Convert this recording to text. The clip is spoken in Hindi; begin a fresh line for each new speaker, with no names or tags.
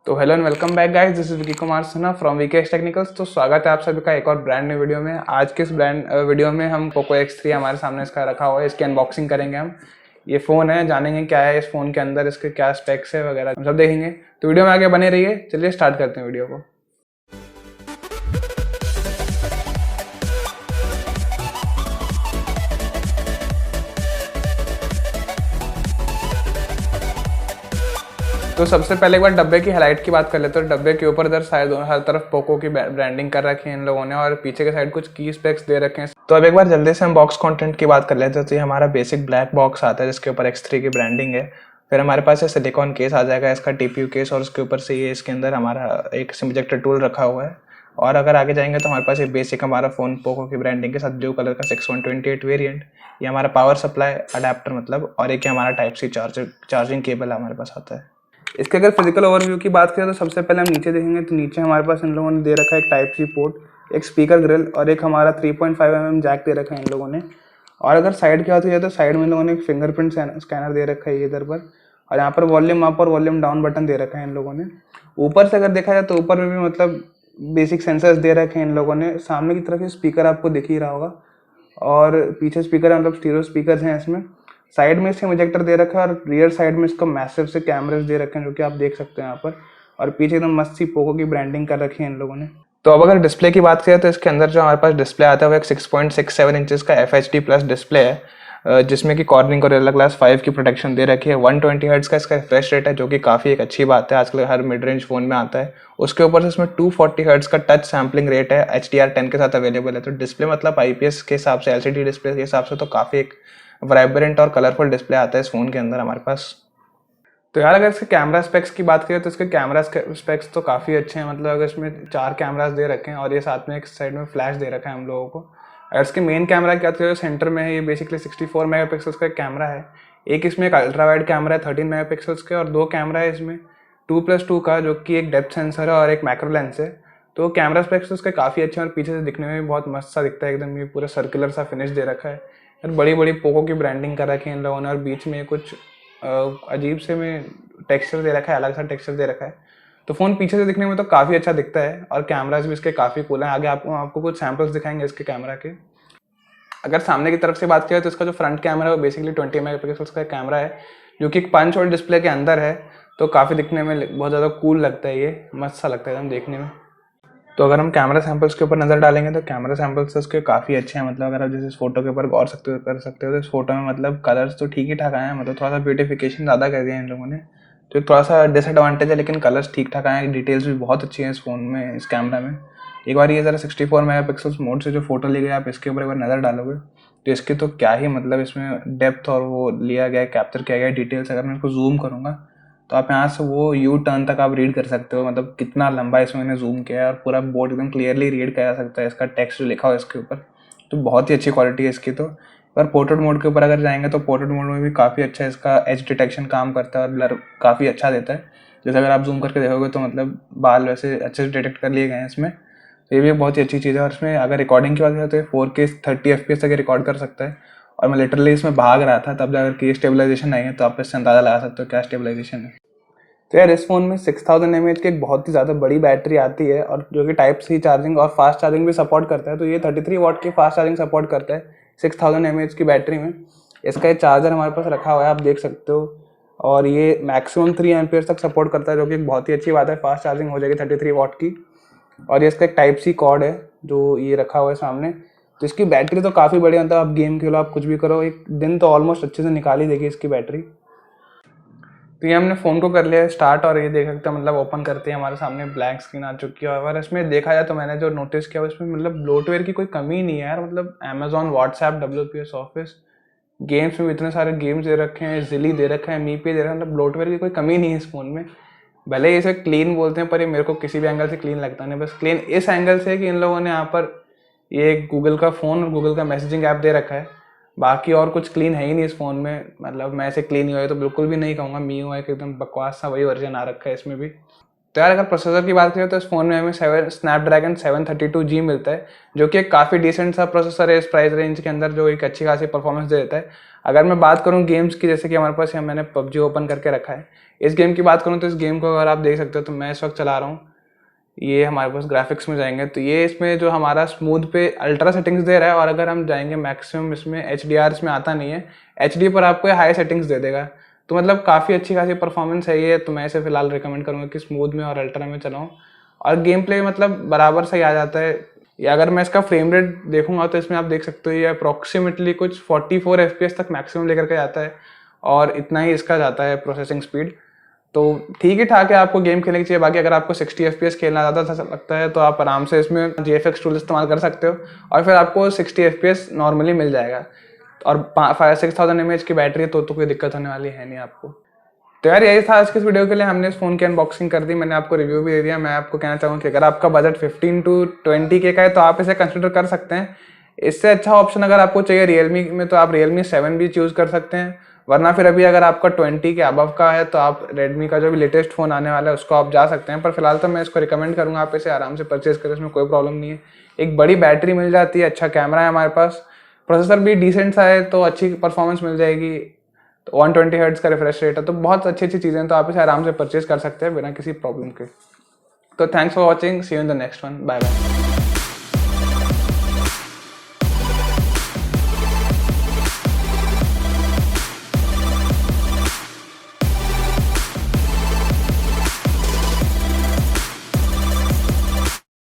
तो hello and welcome back guys, this is Vicky Kumar Sinha from VK Technicals. तो स्वागत है आप सभी का एक और ब्रांड न्यू वीडियो में। आज के इस ब्रांड वीडियो में हम पोको X3 हमारे सामने इसका रखा हुआ है, इसकी अनबॉक्सिंग करेंगे हम। ये फ़ोन है, जानेंगे क्या है इस फ़ोन के अंदर, इसके क्या स्पेक्स है वगैरह हम सब देखेंगे। तो वीडियो में आगे बने रहिए। चलिए स्टार्ट करते हैं वीडियो को। तो सबसे पहले एक बार डब्बे की हाइलाइट की बात कर लेते हैं। तो डब्बे के ऊपर इधर साइड हर तरफ पोको की ब्रांडिंग कर रखी है इन लोगों ने, और पीछे के साइड कुछ की स्पेक्स दे रखे हैं। तो अब एक बार जल्दी से हम बॉक्स कंटेंट की बात कर लेते हैं। तो ये हमारा बेसिक ब्लैक बॉक्स आता है जिसके ऊपर X3 की ब्रांडिंग है। फिर हमारे पास ये सिलिकॉन केस आ जाएगा, इसका TPU केस, और उसके ऊपर से ये इसके अंदर हमारा एक सिम इजेक्टर टूल रखा हुआ है। और अगर आगे जाएंगे तो हमारे पास एक बेसिक हमारा फ़ोन पोको की ब्रांडिंग के साथ ब्लू कलर का 6128 वेरिएंट, ये हमारा पावर सप्लाई अडेप्टर मतलब, और एक हमारा टाइप सी चार्जिंग केबल हमारे पास आता है। इसके अगर फिजिकल ओवरव्यू की बात करें तो सबसे पहले हम नीचे देखेंगे तो नीचे हमारे पास इन लोगों ने दे रखा है एक टाइप सी पोर्ट, एक स्पीकर ग्रिल और एक हमारा 3.5 mm जैक दे रखा है इन लोगों ने। और अगर साइड की बात हो तो साइड में इन लोगों ने एक फिंगरप्रिंट स्कैनर दे रखा है इधर पर, और यहाँ पर वॉल्यूम अप और वॉल्यूम डाउन बटन दे रखा है इन लोगों ने। ऊपर से अगर देखा जाए तो ऊपर में भी मतलब बेसिक सेंसर्स दे रखे हैं इन लोगों ने। सामने की तरफ ये स्पीकर आपको दिख ही रहा होगा, और पीछे स्पीकर है मतलब स्टीरियो स्पीकर हैं इसमें। साइड में इसके इजेक्टर दे रखा है, और रियर साइड में इसका मैसिव से कैमरास दे रखे हैं जो कि आप देख सकते हैं यहाँ पर। और पीछे एकदम मस्त सी पोको की ब्रांडिंग कर रखी है इन लोगों ने। तो अब अगर डिस्प्ले की बात करें तो इसके अंदर जो हमारे पास डिस्प्ले आता है वो एक 6.67 इंचेस का FHD प्लस डिस्प्ले है, जिसमें कि कॉर्निंग और गोरिल्ला ग्लास 5 की प्रोटेक्शन दे रखी है। 120 हर्ट्ज का इसका रिफ्रेश रेट है जो कि काफ़ी एक अच्छी बात है, आजकल हर मिड रेंज फ़ोन में आता है। उसके ऊपर से इसमें 240 हर्ट्ज का टच सैम्पलिंग रेट है, HDR10 के साथ अवेलेबल है। तो डिस्प्ले मतलब IPS के हिसाब से, LCD डिस्प्ले के हिसाब से तो काफ़ी एक वाइब्रेंट और कलरफुल डिस्प्ले आता है इस फ़ोन के अंदर हमारे पास। तो यार अगर इसके कैमरा स्पेक्स की बात करें तो इसके कैमरा स्पेक्स तो काफ़ी अच्छे हैं। मतलब अगर इसमें 4 कैमरास दे रखे हैं और ये साथ में एक साइड में फ्लैश दे रखा है हम लोगों को। अगर इसके मेन कैमरा की बात करें तो सेंटर में है, ये बेसिकली 64 मेगापिक्सल्स का एक कैमरा है। एक इसमें एक अल्ट्रा वाइड कैमरा है 13 मेगापिक्सल्स के, और 2 कैमरा है इसमें 2+2 का, जो कि एक डेप्थ सेंसर है और एक मैक्रो लेंस है। तो कैमरा स्पेक्स उसके काफ़ी अच्छे हैं, और पीछे से दिखने में भी बहुत मस्त सा दिखता है एकदम। ये पूरा सर्कुलर सा फिनिश दे रखा है, और बड़ी बड़ी पोको की ब्रांडिंग कर रखी है इन लोगों ने, और बीच में कुछ अजीब से में टेक्सचर दे रखा है, अलग सा टेक्सचर दे रखा है। तो फ़ोन पीछे से दिखने में तो काफ़ी अच्छा दिखता है, और कैमराज भी इसके काफ़ी कूल हैं। आगे आपको कुछ सैम्पल्स दिखाएंगे इसके कैमरा के। अगर सामने की तरफ से बात करें तो इसका जो फ्रंट कैमरा है वो बेसिकली 20 मेगापिक्सल्स का कैमरा है, जो कि एक पंच होल डिस्प्ले के अंदर है। तो काफ़ी दिखने में बहुत ज़्यादा कूल लगता है, ये मस्त सा लगता है एकदम देखने में। तो अगर हम कैमरा सैंपल्स के ऊपर नज़र डालेंगे तो कैमरा सैंपल्स उसके काफ़ी अच्छे हैं। मतलब अगर आप जैसे इस फोटो के ऊपर गौर कर सकते हो तो इस फोटो में मतलब कलर्स तो ठीक ही ठाक आए हैं, मतलब थोड़ा सा ब्यूटिफिकेशन ज़्यादा कर दिया है इन लोगों ने, तो एक थोड़ा सा डिसएडवांटेज है। लेकिन कलर्स ठीक ठाक आए हैं, डिटेल्स भी बहुत अच्छी हैं इस फ़ोन में, इस कैमरा में। एक बार ये ज़रा 64 मेगापिक्सल्स मोड से जो फोटो ली गई आप इसके ऊपर एक बार नज़र डालोगे तो इसके तो क्या ही मतलब इसमें डेप्थ और वो लिया गया, कैप्चर किया गया डिटेल्स। अगर मैं इसको जूम करूँगा तो आप यहाँ से वो यू टर्न तक आप रीड कर सकते हो, मतलब कितना लंबा इसमें मैंने जूम किया है, और पूरा बोर्ड एकदम क्लियरली रीड किया जा सकता है, इसका टेक्स्ट जो लिखा हुआ है इसके ऊपर। तो बहुत ही अच्छी क्वालिटी है इसकी। तो पर पोर्ट्रेट मोड के ऊपर अगर जाएंगे तो पोर्ट्रेट मोड में भी काफ़ी अच्छा इसका एज डिटेक्शन काम करता है, और ब्लर काफ़ी अच्छा देता है। जैसे अगर आप जूम करके देखोगे तो मतलब बाल वैसे अच्छे से डिटेक्ट कर लिए गए हैं इसमें। तो ये भी बहुत ही अच्छी चीज़ है। और इसमें अगर रिकॉर्डिंग की बात करें तो 4K 30 FPS तक रिकॉर्ड कर सकता है। और मैं लिटरली इसमें भाग रहा था तब जाकर के स्टेबलाइजेशन आई है, तो आप इससे अंदाज़ा लगा सकते हो क्या स्टेबलाइजेशन है। तो यार इस फ़ोन में 6000 mAh की एक बहुत ही ज़्यादा बड़ी बैटरी आती है, और जो कि टाइप सी चार्जिंग और फास्ट चार्जिंग भी सपोर्ट करता है। तो ये 33 वाट की फास्ट चार्जिंग सपोर्ट करता है 6000 mAh की बैटरी में। इसका ये चार्जर हमारे पास रखा हुआ है, आप देख सकते हो। और ये मैक्सिमम 3 एम्पियर तक सपोर्ट करता है, जो कि बहुत ही अच्छी बात है। फास्ट चार्जिंग हो जाएगी 33 वाट की। और ये इसका एक टाइप सी कॉर्ड है जो ये रखा हुआ है सामने। तो इसकी बैटरी तो काफ़ी बढ़िया, मतलब आप गेम खेलो, आप कुछ भी करो, एक दिन तो ऑलमोस्ट अच्छे से निकाल ही देगी इसकी बैटरी। तो ये हमने फ़ोन को कर लिया है स्टार्ट, और ये देख सकते हैं मतलब ओपन करते हैं हमारे सामने ब्लैंक स्क्रीन आ चुकी है। और इसमें देखा जाए तो मैंने जो नोटिस किया उसमें मतलब ब्लोटवेयर की कोई कमी नहीं है यार। मतलब Amazon, WhatsApp, WPS office, games में इतने सारे गेम्स दे रखे हैं, जिली दे रखे हैं, मीपी दे रखे हैं, मतलब ब्लोटवेयर की कोई कमी नहीं है इस फ़ोन में। भले ही इसे क्लीन बोलते हैं पर ये मेरे को किसी भी एंगल से क्लीन लगता नहीं। बस क्लीन इस एंगल से कि इन लोगों ने यहाँ पर ये गूगल का फ़ोन और गूगल का मैसेजिंग ऐप दे रखा है, बाकी और कुछ क्लीन है ही नहीं इस फ़ोन में। मतलब मैं ऐसे क्लीन UI तो बिल्कुल भी नहीं कहूँगा। MIUI का एकदम बकवास सा वही वर्जन आ रखा है इसमें भी। तो यार अगर प्रोसेसर की बात करें तो इस फ़ोन में हमें स्नैपड्रैगन 732G मिलता है, जो कि एक काफ़ी डिसेंट सा प्रोसेसर है इस प्राइस रेंज के अंदर, जो एक अच्छी खासी परफॉर्मेंस दे देता है। अगर मैं बात करूँ गेम्स की, जैसे कि हमारे पास यहाँ मैंने पबजी ओपन करके रखा है, इस गेम की बात करूँ तो इस गेम को अगर आप देख सकते हो तो मैं इस वक्त चला रहा हूँ, ये हमारे पास ग्राफिक्स में जाएंगे तो ये इसमें जो हमारा स्मूथ पे अल्ट्रा सेटिंग्स दे रहा है, और अगर हम जाएंगे मैक्सिमम इसमें HDR इसमें आता नहीं है, HD पर आपको ये हाई सेटिंग्स दे देगा। तो मतलब काफ़ी अच्छी खासी परफॉर्मेंस है ये, तो मैं इसे फिलहाल रिकमेंड करूँगा कि स्मूथ में और अल्ट्रा में चलाऊँ, और गेम प्ले मतलब बराबर सही आ जाता है। या अगर मैं इसका फ्रेम रेट देखूंगा तो इसमें आप देख सकते हो ये अप्रॉक्सीमेटली कुछ 44 FPS तक मैक्सिमम लेकर के जाता है, और इतना ही इसका जाता है प्रोसेसिंग स्पीड। तो ठीक ही ठाक है, आपको गेम खेलने की चाहिए। बाकी अगर आपको 60 FPS खेलना ज़्यादा अच्छा लगता है तो आप आराम से इसमें GFX टूल इस्तेमाल कर सकते हो, और फिर आपको 60 FPS नॉर्मली मिल जाएगा, और 6000 mAh की बैटरी है तो कोई दिक्कत होने वाली है नहीं आपको। तो यार यही था आज के इस वीडियो के लिए, हमने इस फ़ोन की अनबॉक्सिंग कर दी, मैंने आपको रिव्यू भी दे दिया। मैं आपको कहना चाहूँगा कि अगर आपका बजट 15 to 20K का है तो आप इसे कंसिडर कर सकते हैं। इससे अच्छा ऑप्शन अगर आपको चाहिए Realme में तो आप Realme 7 भी चूज़ कर सकते हैं, वरना फिर अभी अगर आपका 20 के अबव का है तो आप Redmi का जो भी लेटेस्ट फ़ोन आने वाला है उसको आप जा सकते हैं। पर फिलहाल तो मैं इसको रिकमेंड करूँगा, आप इसे आराम से परचेज़ करें, इसमें कोई प्रॉब्लम नहीं है। एक बड़ी बैटरी मिल जाती है, अच्छा कैमरा है हमारे पास, प्रोसेसर भी डिसेंट सा है तो अच्छी परफॉर्मेंस मिल जाएगी, तो 120 हर्ट्ज का रिफ्रेश रेट है, तो बहुत अच्छी अच्छी चीज़ें हैं, तो आप इसे आराम से परचेज कर सकते हैं बिना किसी प्रॉब्लम के। तो thanks for watching, see you in the next one, bye bye.